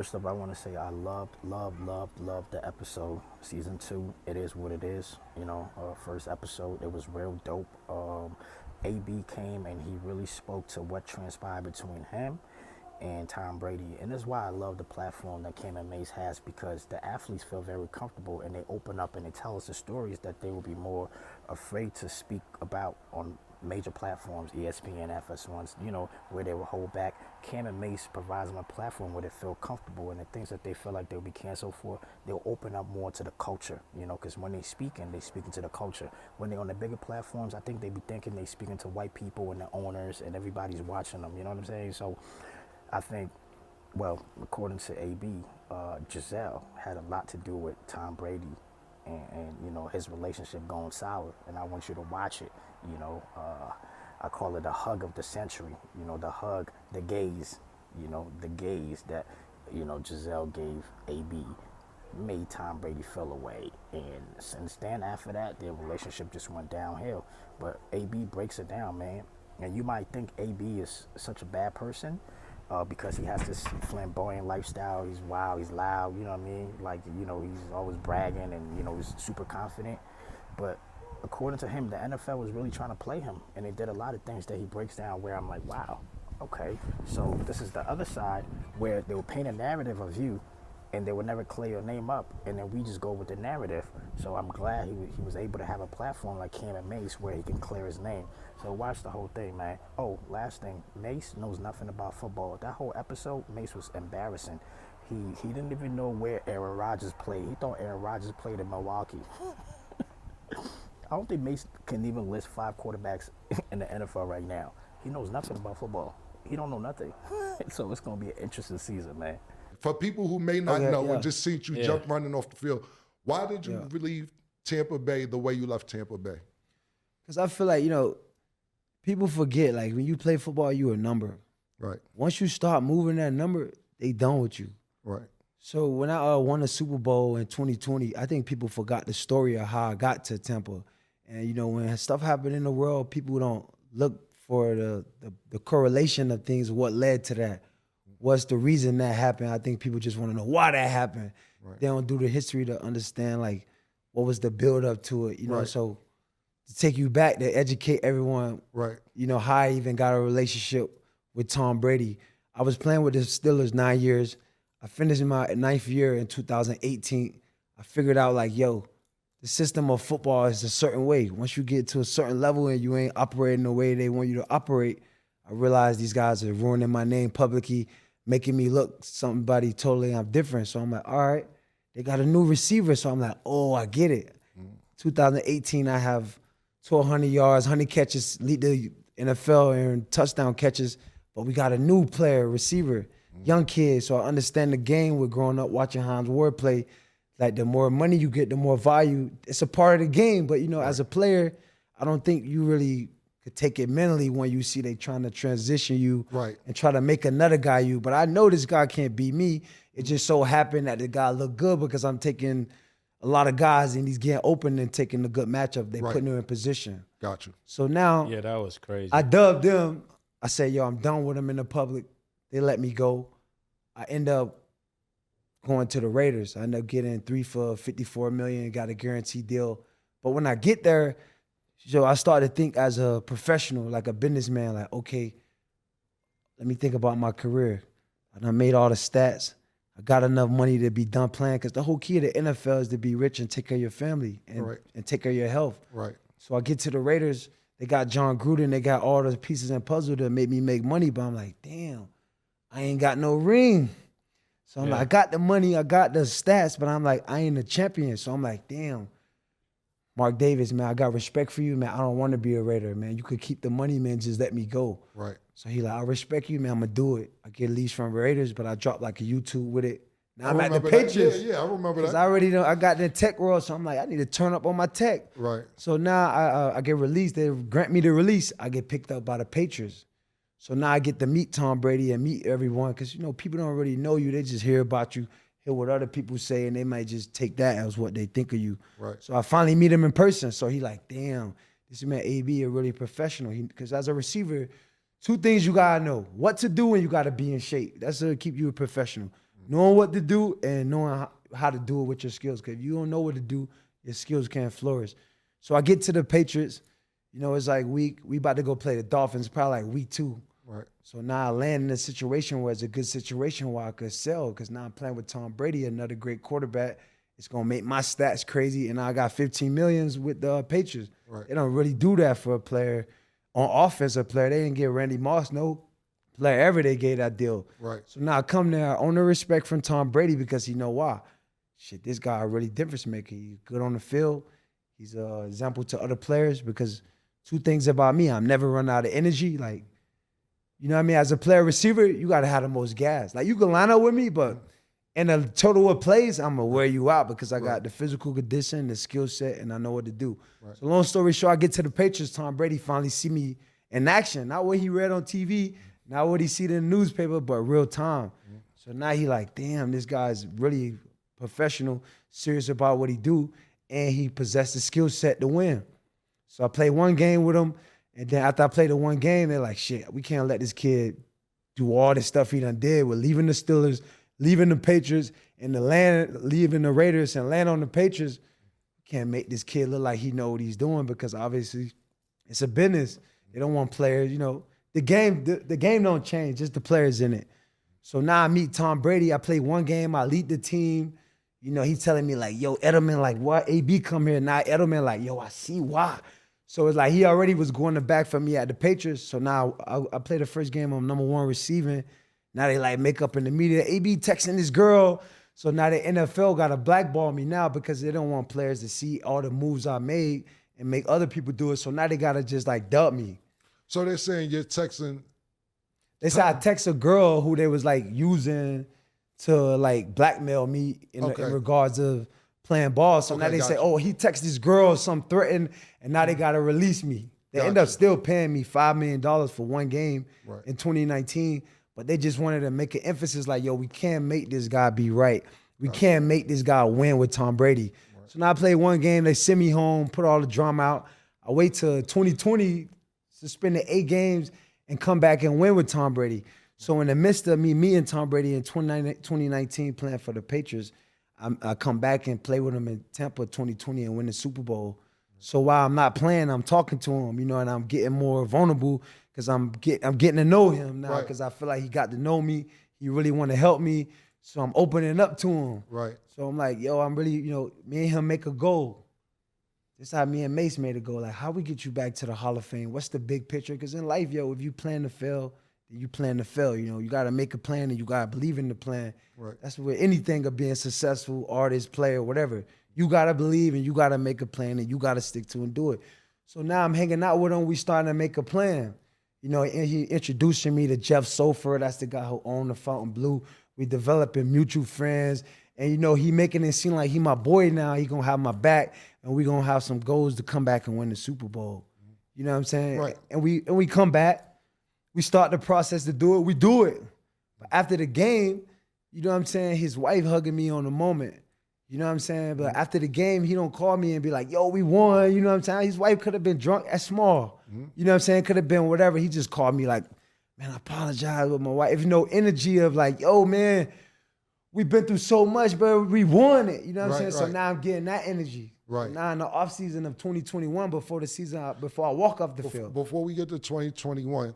First up, I want to say I loved the episode. Season 2, it is what it is. First episode, it was real dope. AB came and he really spoke to what transpired between him and Tom Brady. And that's why I love the platform that Cam and Mace has, because the athletes feel very comfortable and they open up and they tell us the stories that they will be more afraid to speak about on major platforms, ESPN, FS1s, where they will hold back. Cam and Mace provides them a platform where they feel comfortable, and the things that they feel like they'll be canceled for, they'll open up more to the culture, because when they speaking to the culture. When they're on the bigger platforms, I think they be thinking they speaking to white people and the owners and everybody's watching them, you know what I'm saying? So I think, well, according to AB, Gisele had a lot to do with Tom Brady and his relationship going sour. And I want you to watch it. I call it a hug of the century. The hug, the gaze. The gaze that Gisele gave AB made Tom Brady feel away. And since then, after that, their relationship just went downhill. But AB breaks it down, man. And you might think AB is such a bad person, because he has this flamboyant lifestyle. He's wild, he's loud, you know what I mean? Like, he's always bragging and, he's super confident. But according to him, the NFL was really trying to play him. And they did a lot of things that he breaks down where I'm like, wow, okay. So this is the other side where they will paint a narrative of you and they would never clear your name up, and then we just go with the narrative. So I'm glad he was able to have a platform like Cam and Mace where he can clear his name. So watch the whole thing, man. Oh, last thing, Mace knows nothing about football. That whole episode, Mace was embarrassing. He didn't even know where Aaron Rodgers played. He thought Aaron Rodgers played in Milwaukee. I don't think Mace can even list 5 quarterbacks in the NFL right now. He knows nothing about football. He don't know nothing. So it's gonna be an interesting season, man. For people who may not know and just seen you Yeah. jump running off the field, why did you leave Tampa Bay the way you left Tampa Bay? Because I feel like, people forget, like, when you play football, you a number. Right, Once you start moving that number, they done with you. right, So when I won the Super Bowl in 2020, I think people forgot the story of how I got to Tampa. And, when stuff happened in the world, people don't look for the correlation of things, what led to that. What's the reason that happened? I think people just want to know why that happened. right. They don't do the history to understand, like, what was the build up to it, Right. So to take you back, to educate everyone, Right. how I even got a relationship with Tom Brady. I was playing with the Steelers 9 years. I finished my 9th year in 2018. I figured out, like, the system of football is a certain way. Once you get to a certain level and you ain't operating the way they want you to operate, I realized these guys are ruining my name publicly, making me look somebody totally different. So I'm like, all right, they got a new receiver. So I'm like, oh, I get it. 2018, I have 1,200 yards, 100 catches, lead the NFL in touchdown catches. But we got a new player, receiver, young kid. So I understand the game with growing up watching Hines Ward play. Like, the more money you get, the more value. It's a part of the game. But, as a player, I don't think you really could take it mentally when you see they trying to transition you and try to make another guy you. But I know this guy can't beat me. It just so happened that the guy looked good because I'm taking a lot of guys and he's getting open and taking the good matchup. They putting him in position. Got you. So now Yeah, that was crazy. I dubbed them. I said, I'm done with them in the public. They let me go. I end up going to the Raiders. I end up getting 3 for $54 million, got a guaranteed deal. But when I get there, so I started to think as a professional, like a businessman, like, okay, let me think about my career. And I made all the stats. I got enough money to be done playing, because the whole key of the NFL is to be rich and take care of your family and take care of your health. Right. So I get to the Raiders. They got John Gruden. They got all the pieces and puzzle to make me make money. But I'm like, damn, I ain't got no ring. So I'm like, I got the money, I got the stats, but I'm like, I ain't a champion. So I'm like, damn, Mark Davis, man, I got respect for you, man. I don't want to be a Raider, man. You could keep the money, man. Just let me go. Right. So he like, I respect you, man. I'm going to do it. I get leads from Raiders, but I dropped like a YouTube with it. Now I'm at the Patriots. Yeah, I remember that. I already know I got the tech world, so I'm like, I need to turn up on my tech. Right. So now I get released. They grant me the release. I get picked up by the Patriots. So now I get to meet Tom Brady and meet everyone, because, people don't really know you. They just hear about you, hear what other people say, and they might just take that as what they think of you. Right. So I finally meet him in person. So he like, damn, this man AB, a really professional. Because as a receiver, 2 things you got to know. What to do, and you got to be in shape. That's to keep you a professional. knowing what to do and knowing how to do it with your skills. Because if you don't know what to do, your skills can't flourish. So I get to the Patriots. You know, it's like we about to go play the Dolphins, probably like week 2. Right. So now I land in a situation where it's a good situation where I could sell because now I'm playing with Tom Brady, another great quarterback. It's going to make my stats crazy, and I got 15 millions with the Patriots. Right. They don't really do that for a player. On offense, a player, they didn't give Randy Moss no player ever they gave that deal. Right. So now I come there, I own the respect from Tom Brady because he know why. Shit, this guy a really difference maker. He's good on the field. He's an example to other players because 2 things about me, I'm never run out of energy. Like, you know what I mean? As a player receiver, you got to have the most gas. Like, you can line up with me, but in a total of plays, I'm going to wear you out because I got the physical condition, the skill set, and I know what to do. Right. So long story short, I get to the Patriots. Tom Brady finally see me in action. Not what he read on TV, not what he see in the newspaper, but real time. So now he like, damn, this guy's really professional, serious about what he do, and he possessed the skill set to win. So I played 1 game with him, and then after I played the 1 game, they're like, shit, we can't let this kid do all this stuff he done did. We're leaving the Steelers, leaving the Patriots, and leaving the Raiders and land on the Patriots. Can't make this kid look like he know what he's doing because obviously it's a business. They don't want players, you know. The game don't change, just the players in it. So now I meet Tom Brady. I play 1 game, I lead the team. You know, he's telling me like, yo, Edelman, like, what? AB come here. Now Edelman like, yo, I see why. So it's like he already was going to back for me at the Patriots. So now I play the first game, I'm #1 receiving. Now they like make up in the media. AB texting this girl. So now the NFL got to blackball me now because they don't want players to see all the moves I made and make other people do it. So now they got to just like dub me. So they're saying you're texting. They said I text a girl who they was like using to like blackmail me in regards of playing ball. So now they say, oh, he texted this girl, some threatened, and now they got to release me. They end up still paying me $5 million for 1 game in 2019. But they just wanted to make an emphasis like, yo, we can't make this guy be right. We can't make this guy win with Tom Brady. So now I play 1 game. They send me home, put all the drama out. I wait till 2020, suspend the 8 games, and come back and win with Tom Brady. So in the midst of me meeting Tom Brady in 2019 playing for the Patriots, I come back and play with him in Tampa 2020 and win the Super Bowl. So while I'm not playing, I'm talking to him, you know, and I'm getting more vulnerable because I'm getting to know him now because I feel like he got to know me. He really want to help me. So I'm opening up to him. Right. So I'm like, yo, I'm really, you know, me and him make a goal. This how me and Mace made a goal. Like, how we get you back to the Hall of Fame? What's the big picture? Because in life, yo, if you plan to fail, then you plan to fail. You know, you got to make a plan and you got to believe in the plan. Right. That's where anything of being successful, artist, player, whatever. You got to believe and you got to make a plan and you got to stick to and do it. So now I'm hanging out with him. We starting to make a plan. You know, and he introducing me to Jeff Sofer. That's the guy who owned the Fountain Blue. We developing mutual friends. And, you know, he making it seem like he my boy now. He going to have my back. And we going to have some goals to come back and win the Super Bowl. You know what I'm saying? Right. And we come back. We start the process to do it. We do it. But after the game, you know what I'm saying? His wife hugging me on the moment. You know what I'm saying? But after the game, he don't call me and be like, yo, we won. You know what I'm saying? His wife could have been drunk at small. You know what I'm saying? Could have been whatever. He just called me like, man, I apologize with my wife. If you know, energy of like, yo, man, we've been through so much, but we won it. You know what I'm saying? So now I'm getting that energy. Right. So now in the offseason of 2021, before I walk off the field. Before we get to 2021,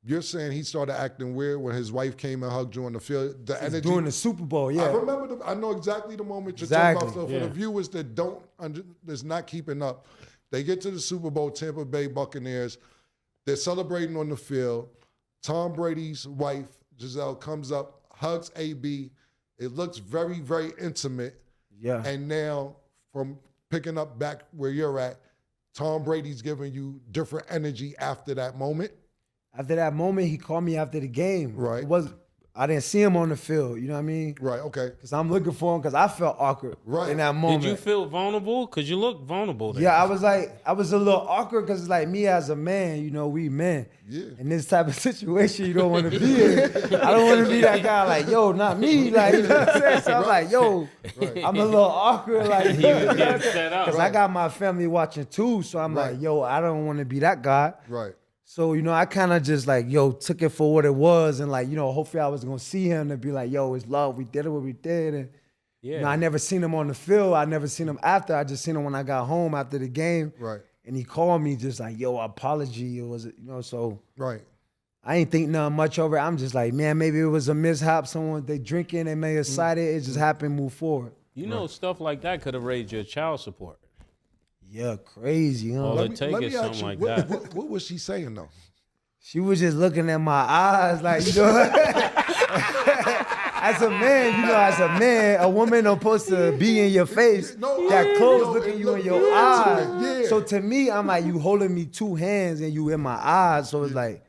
you're saying he started acting weird when his wife came and hugged you on the field. The energy during the Super Bowl, yeah. I remember. I know exactly the moment you're talking about. So for the viewers that that's not keeping up, they get to the Super Bowl, Tampa Bay Buccaneers. They're celebrating on the field. Tom Brady's wife, Gisele, comes up, hugs AB. It looks very, very intimate. Yeah. And now, from picking up back where you're at, Tom Brady's giving you different energy after that moment. After that moment, he called me after the game. Right. I didn't see him on the field, you know what I mean? Right, okay. Because I'm looking for him because I felt awkward in that moment. Did you feel vulnerable? Because you look vulnerable there. Yeah, I was a little awkward because it's like me as a man, you know, we men. Yeah. In this type of situation, you don't want to be in. I don't want to be that guy like, yo, not me. Like, you know what I'm saying? So I'm like, yo, I'm a little awkward. Like, you know because I got my family watching too. So I'm like, yo, I don't want to be that guy. Right. So, I kind of just like, took it for what it was. And like, hopefully I was going to see him and be like, it's love. We did what we did. And, I never seen him on the field. I never seen him after. I just seen him when I got home after the game. Right. And he called me just like, apology. It was, so. Right. I ain't think nothing much over it. I'm just like, man, maybe it was a mishap. Someone, they drinking, they may have cited. It just happened, move forward. Stuff like that could have raised your child support. Yeah, crazy, huh? All it takes is something like that. What was she saying, though? She was just looking at my eyes like, as a man, a woman don't supposed to be in your face. That close looking you in your eyes. Yeah. So to me, I'm like, you holding me two hands and you in my eyes. So it's like,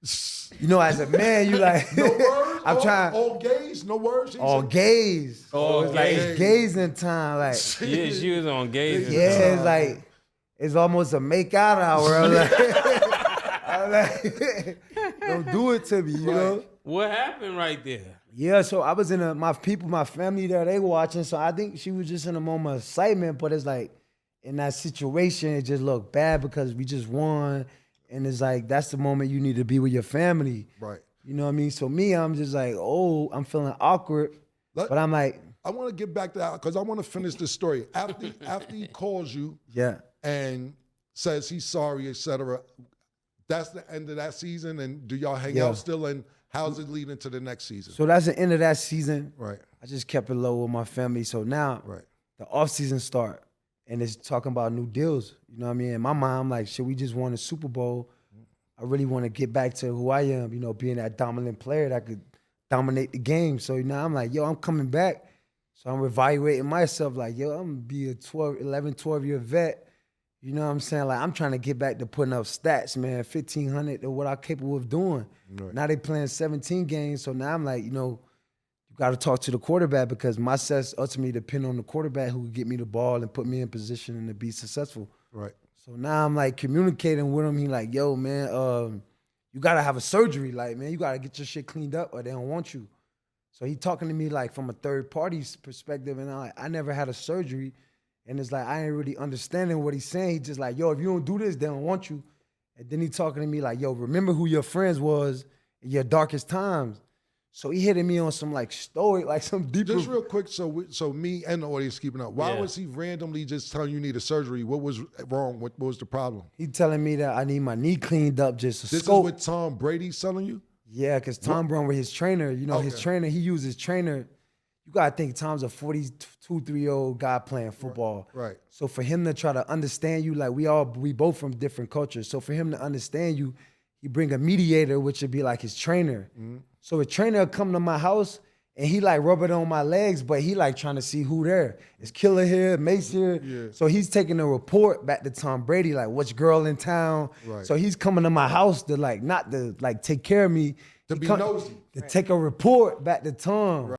as a man, you like, no words. I'm trying. All gaze, no words. All gaze. All so it's like it's gazing time. Like, yeah, she was on gazing. Yeah, it's like it's almost a make out hour. I'm like, don't do it to me, you know. What happened right there? Yeah, so I was in my family there, they watching. So I think she was just in a moment of excitement, but it's like in that situation, it just looked bad because we just won. And it's like, that's the moment you need to be with your family. Right. You know what I mean? So me, I'm just like, I'm feeling awkward. But I'm like, I want to get back to that because I want to finish this story. After he calls you and says he's sorry, etc., that's the end of that season. And do y'all hang out still? And how's it leading to the next season? So that's the end of that season. Right. I just kept it low with my family. So now the off season start. And it's talking about new deals. You know what I mean? In my mind, I'm like, shit, we just won a Super Bowl. I really want to get back to who I am, being that dominant player that could dominate the game. So now I'm like, I'm coming back. So I'm evaluating myself like, I'm going to be a 12-year vet. You know what I'm saying? Like, I'm trying to get back to putting up stats, man, 1,500 or what I'm capable of doing. Right. Now they playing 17 games. So now I'm like, you got to talk to the quarterback because my success ultimately depend on the quarterback who can get me the ball and put me in position and to be successful. Right. So now I'm like communicating with him. He like, yo, man, you got to have a surgery. Like, man, you got to get your shit cleaned up or they don't want you. So he talking to me like from a third party's perspective. And I never had a surgery. And it's like, I ain't really understanding what he's saying. He just like, yo, if you don't do this, they don't want you. And then he talking to me like, yo, remember who your friends was in your darkest times. So he hitting me on some like story, like some deeper. Just real quick, so me and the audience keeping up. Why was he randomly just telling you need a surgery? What was wrong? What was the problem? He telling me that I need my knee cleaned up just to This scope. is what Tom Brady's telling you? Yeah, because Tom Brown with his trainer. His trainer, he used his trainer. You got to think Tom's a 42-3-year-old guy playing football. Right. So for him to try to understand you, like we both from different cultures. So for him to understand you, he bring a mediator, which would be like his trainer. Mm-hmm. So a trainer will come to my house and he like rub it on my legs, but he like trying to see who there. Is Killer here, Mace here? Yeah. So he's taking a report back to Tom Brady, like which girl in town. Right. So he's coming to my house to like, not to like take care of me. To be nosy. To take a report back to Tom. Right.